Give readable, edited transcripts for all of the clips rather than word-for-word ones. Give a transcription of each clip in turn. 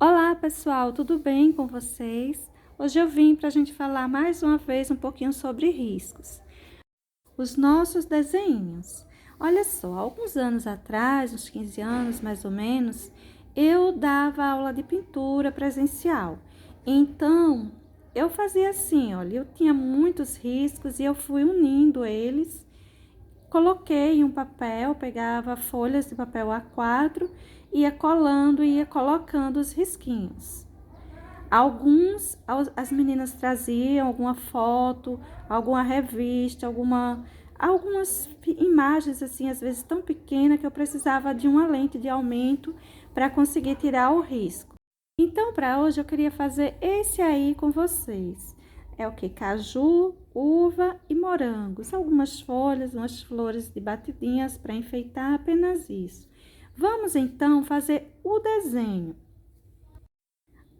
Olá pessoal, tudo bem com vocês? Hoje eu vim para a gente falar mais uma vez um pouquinho sobre riscos. Os nossos desenhos. Olha só, alguns anos atrás, uns 15 anos mais ou menos, eu dava aula de pintura presencial. Então, eu fazia assim, olha, eu tinha muitos riscos e eu fui unindo eles. Coloquei em um papel, pegava folhas de papel A4, ia colando e ia colocando os risquinhos. As meninas traziam alguma foto, alguma revista, algumas imagens assim, às vezes tão pequenas que eu precisava de uma lente de aumento para conseguir tirar o risco. Então, para hoje eu queria fazer esse aí com vocês. É o que? Caju, uva e morangos. Algumas folhas, umas flores de batidinhas para enfeitar, apenas isso. Vamos então fazer o desenho.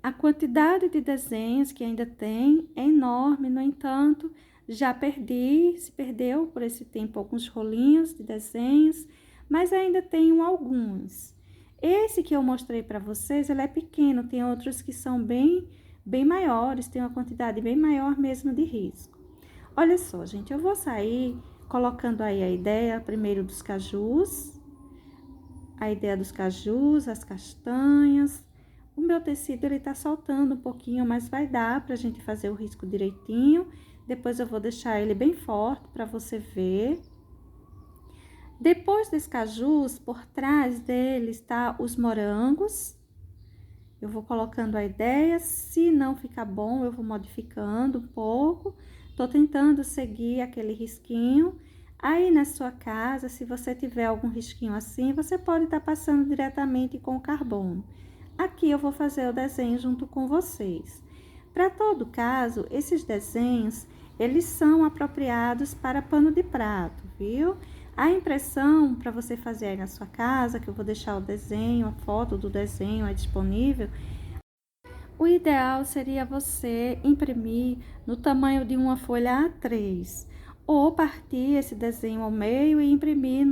A quantidade de desenhos que ainda tem é enorme, no entanto, se perdeu por esse tempo alguns rolinhos de desenhos, mas ainda tenho alguns. Esse que eu mostrei para vocês, ele é pequeno, tem outros que são bem maiores, tem uma quantidade bem maior mesmo de risco. Olha só, gente, eu vou sair colocando aí a ideia primeiro dos cajus, as castanhas. O meu tecido, ele tá soltando um pouquinho, mas vai dar pra gente fazer o risco direitinho. Depois eu vou deixar ele bem forte pra você ver. Depois dos cajus, por trás deles tá os morangos. Eu vou colocando a ideia, se não ficar bom, eu vou modificando um pouco. Tô tentando seguir aquele risquinho. Aí na sua casa, se você tiver algum risquinho assim, você pode estar passando diretamente com o carbono. Aqui eu vou fazer o desenho junto com vocês. Para todo caso, esses desenhos, eles são apropriados para pano de prato, viu? A impressão para você fazer aí na sua casa, que eu vou deixar o desenho, a foto do desenho é disponível. O ideal seria você imprimir no tamanho de uma folha A3, ou partir esse desenho ao meio e imprimir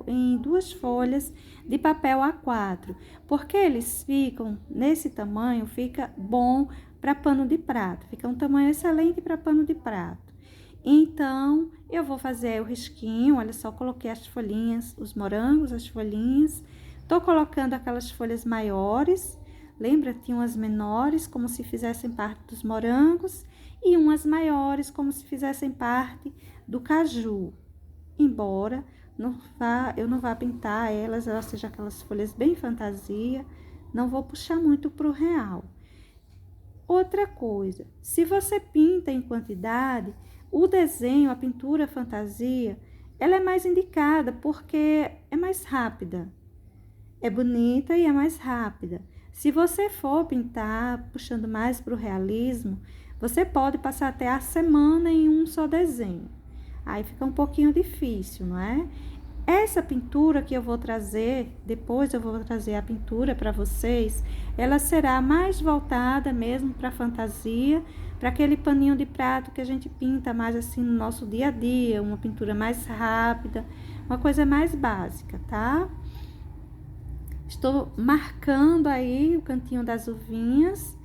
em duas folhas de papel A4, porque eles ficam nesse tamanho, fica bom para pano de prato, fica um tamanho excelente para pano de prato. Então, eu vou fazer o risquinho, olha só, coloquei as folhinhas, os morangos, as folhinhas, tô colocando aquelas folhas maiores. Lembra? Tinha umas menores, como se fizessem parte dos morangos, e umas maiores, como se fizessem parte do caju. Embora eu não vá pintar elas sejam aquelas folhas bem fantasia, não vou puxar muito para o real. Outra coisa, se você pinta em quantidade, o desenho, a pintura fantasia, ela é mais indicada porque é mais rápida. É bonita e é mais rápida. Se você for pintar, puxando mais para o realismo, você pode passar até a semana em um só desenho. Aí fica um pouquinho difícil, não é? Essa pintura que eu vou trazer, depois eu vou trazer a pintura para vocês, ela será mais voltada mesmo para fantasia, para aquele paninho de prato que a gente pinta mais assim no nosso dia a dia, uma pintura mais rápida, uma coisa mais básica, tá? Estou marcando aí o cantinho das uvinhas.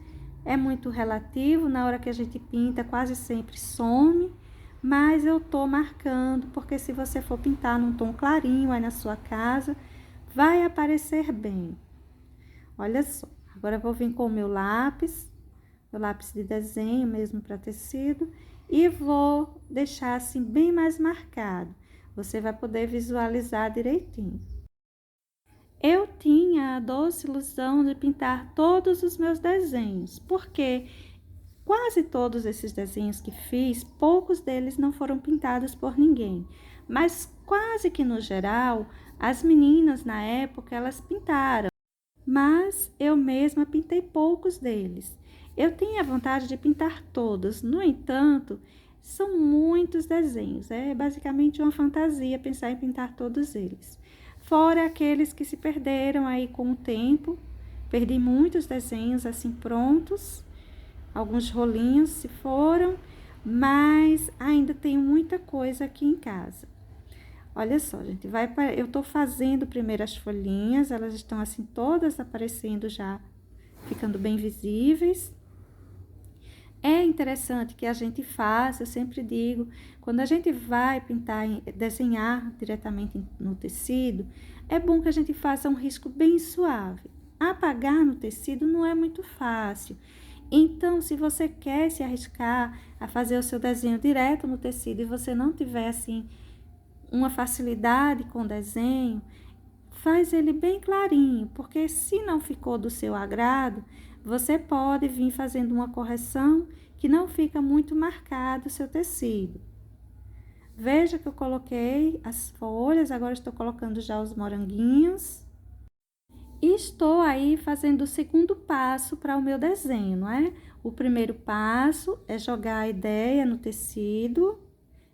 É muito relativo, na hora que a gente pinta quase sempre some, mas eu tô marcando, porque se você for pintar num tom clarinho aí na sua casa, vai aparecer bem. Olha só, agora eu vou vir com o meu lápis de desenho mesmo para tecido, e vou deixar assim bem mais marcado. Você vai poder visualizar direitinho. Eu tinha a doce ilusão de pintar todos os meus desenhos, porque quase todos esses desenhos que fiz, poucos deles não foram pintados por ninguém, mas quase que no geral, as meninas na época elas pintaram, mas eu mesma pintei poucos deles. Eu tinha vontade de pintar todos, no entanto, são muitos desenhos, é basicamente uma fantasia pensar em pintar todos eles. Fora aqueles que se perderam aí com o tempo, perdi muitos desenhos assim prontos, alguns rolinhos se foram, mas ainda tenho muita coisa aqui em casa. Olha só, gente, eu tô fazendo primeiro as folhinhas, elas estão assim todas aparecendo já ficando bem visíveis. É interessante que a gente faça, eu sempre digo, quando a gente vai pintar, desenhar diretamente no tecido, é bom que a gente faça um risco bem suave. Apagar no tecido não é muito fácil. Então, se você quer se arriscar a fazer o seu desenho direto no tecido e você não tiver, assim, uma facilidade com o desenho, faz ele bem clarinho, porque se não ficou do seu agrado, você pode vir fazendo uma correção que não fica muito marcado o seu tecido. Veja que eu coloquei as folhas, agora estou colocando já os moranguinhos. E estou aí fazendo o segundo passo para o meu desenho, não é? O primeiro passo é jogar a ideia no tecido,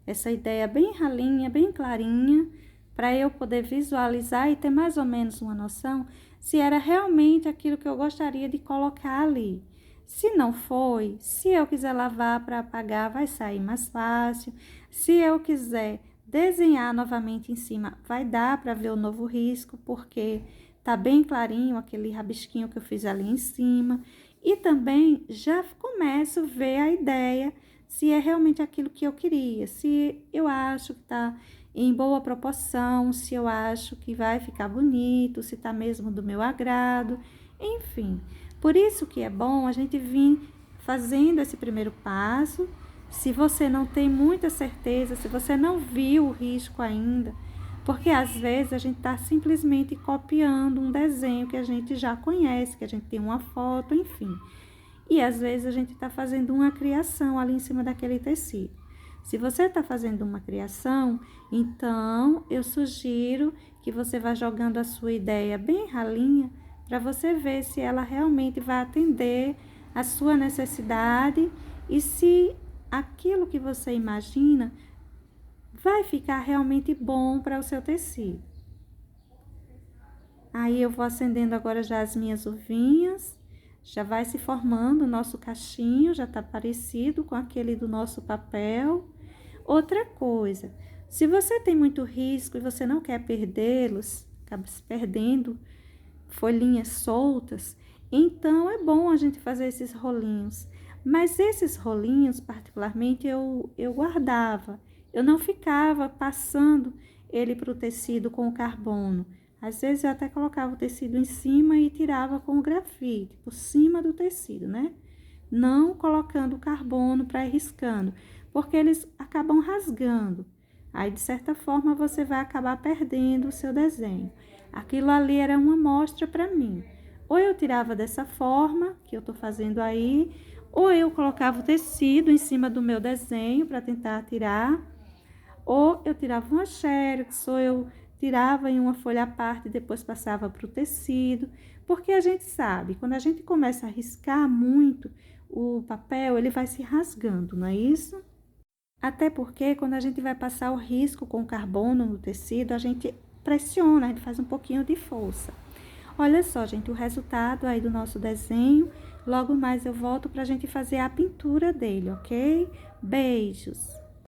essa ideia bem ralinha, bem clarinha, para eu poder visualizar e ter mais ou menos uma noção se era realmente aquilo que eu gostaria de colocar ali. Se não foi, se eu quiser lavar para apagar, vai sair mais fácil. Se eu quiser desenhar novamente em cima, vai dar para ver o novo risco, porque tá bem clarinho aquele rabisquinho que eu fiz ali em cima. E também já começo a ver a ideia, se é realmente aquilo que eu queria, se eu acho que tá em boa proporção, se eu acho que vai ficar bonito, se tá mesmo do meu agrado, enfim. Por isso que é bom a gente vir fazendo esse primeiro passo. Se você não tem muita certeza, se você não viu o risco ainda, porque às vezes a gente está simplesmente copiando um desenho que a gente já conhece, que a gente tem uma foto, enfim. E às vezes a gente está fazendo uma criação ali em cima daquele tecido. Se você está fazendo uma criação, então eu sugiro que você vá jogando a sua ideia bem ralinha para você ver se ela realmente vai atender a sua necessidade e se aquilo que você imagina vai ficar realmente bom para o seu tecido. Aí eu vou acendendo agora já as minhas uvinhas, já vai se formando o nosso cachinho, já tá parecido com aquele do nosso papel. Outra coisa, se você tem muito risco e você não quer perdê-los, acaba se perdendo folhinhas soltas, então é bom a gente fazer esses rolinhos. Mas esses rolinhos, particularmente, eu guardava. Eu não ficava passando ele para o tecido com o carbono. Às vezes eu até colocava o tecido em cima e tirava com o grafite, por cima do tecido, né? Não colocando o carbono para ir riscando, porque eles acabam rasgando. Aí, de certa forma, você vai acabar perdendo o seu desenho. Aquilo ali era uma amostra para mim. Ou eu tirava dessa forma, que eu estou fazendo aí, ou eu colocava o tecido em cima do meu desenho para tentar tirar, ou eu tirava uma xerox, ou eu tirava em uma folha à parte e depois passava para o tecido, porque a gente sabe, quando a gente começa a riscar muito o papel, ele vai se rasgando, não é isso? Até porque quando a gente vai passar o risco com carbono no tecido, a gente pressiona, a gente faz um pouquinho de força. Olha só, gente, o resultado aí do nosso desenho. Logo mais eu volto para a gente fazer a pintura dele, ok? Beijos!